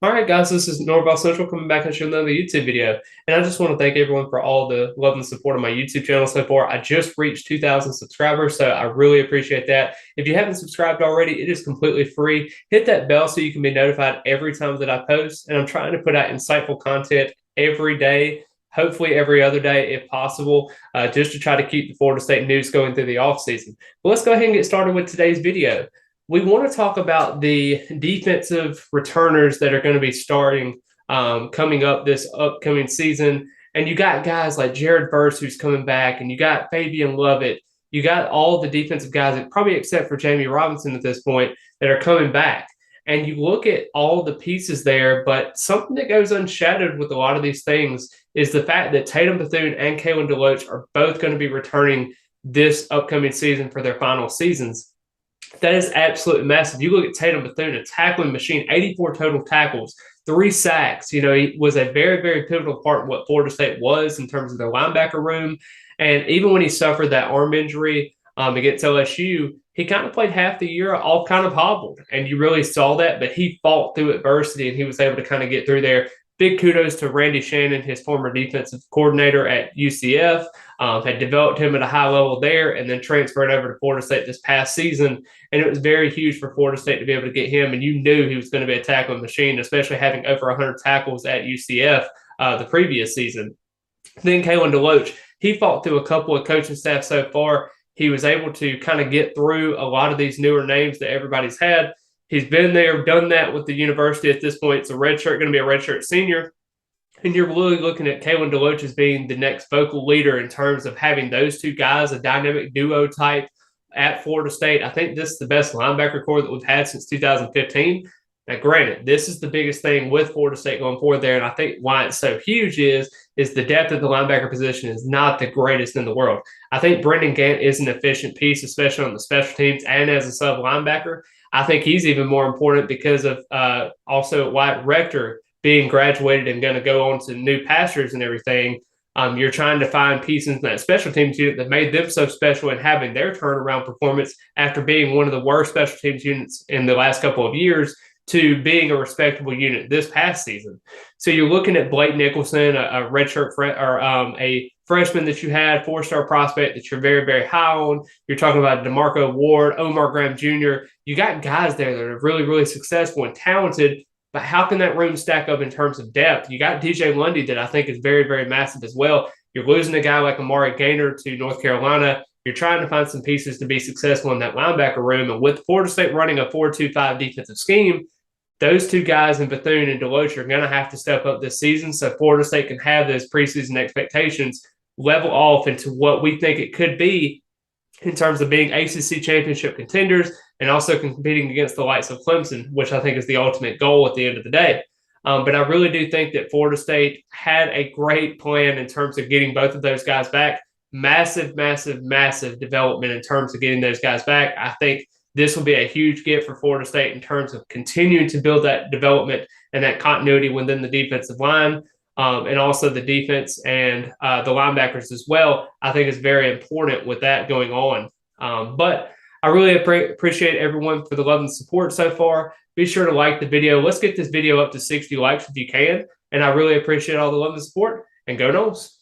All right, guys, this is Norval Central coming back at you with another YouTube video. And I just want to thank everyone for all the love and support of my YouTube channel so far. I just reached 2,000 subscribers, so I really appreciate that. If you haven't subscribed already, it is completely free. Hit that bell so you can be notified every time that I post. And I'm trying to put out insightful content every day, hopefully every other day if possible, just to try to keep the Florida State news going through the off season. But let's go ahead and get started with today's video. We want to talk about the defensive returners that are going to be starting coming up this upcoming season. And you got guys like Jared Verse who's coming back, and you got Fabian Lovett. You got all the defensive guys, probably except for Jamie Robinson at this point, that are coming back. And you look at all the pieces there, but something that goes unshadowed with a lot of these things is the fact that Tatum Bethune and Kalen DeLoach are both going to be returning this upcoming season for their final seasons. That is absolutely massive. You look at Tatum Bethune, a tackling machine, 84 total tackles, 3 sacks. You know, he was a very, very pivotal part in what Florida State was in terms of their linebacker room. And even when he suffered that arm injury against LSU, he kind of played half the year all kind of hobbled. And you really saw that, but he fought through adversity and he was able to kind of get through there. Big kudos to Randy Shannon, his former defensive coordinator at UCF, had developed him at a high level there and then transferred over to Florida State this past season. And it was very huge for Florida State to be able to get him. And you knew he was going to be a tackling machine, especially having over 100 tackles at UCF the previous season. Then Kalen DeLoach, he fought through a couple of coaching staff so far. He was able to kind of get through a lot of these newer names that everybody's had. He's been there, done that with the university at this point. It's a redshirt, going to be a redshirt senior. And you're really looking at Kalen DeLoach as being the next vocal leader in terms of having those two guys, a dynamic duo type at Florida State. I think this is the best linebacker core that we've had since 2015. Now, granted, this is the biggest thing with Florida State going forward there, and I think why it's so huge is the depth of the linebacker position is not the greatest in the world. I think Brendan Gant is an efficient piece, especially on the special teams and as a sub linebacker. I think he's even more important because of also Wyatt Rector being graduated and going to go on to new pastures and everything. You're trying to find pieces in that special teams unit that made them so special and having their turnaround performance after being one of the worst special teams units in the last couple of years to being a respectable unit this past season. So you're looking at Blake Nicholson, a redshirt or a freshman that you had, 4-star prospect that you're very, very high on. You're talking about DeMarco Ward, Omar Graham Jr. You got guys there that are really, really successful and talented, but how can that room stack up in terms of depth? You got DJ Lundy that I think is very, very massive as well. You're losing a guy like Amari Gaynor to North Carolina. You're trying to find some pieces to be successful in that linebacker room. And with Florida State running a 4-2-5 defensive scheme, those two guys in Bethune and DeLoach are going to have to step up this season so Florida State can have those preseason expectations level off into what we think it could be in terms of being ACC championship contenders and also competing against the likes of Clemson, which I think is the ultimate goal at the end of the day. But I really do think that Florida State had a great plan in terms of getting both of those guys back. Massive, massive, massive development in terms of getting those guys back. I think this will be a huge gift for Florida State in terms of continuing to build that development and that continuity within the defensive line. And also the defense and the linebackers as well, I think is very important with that going on. But I really appreciate everyone for the love and support so far. Be sure to like the video. Let's get this video up to 60 likes if you can. And I really appreciate all the love and support. And go Noles.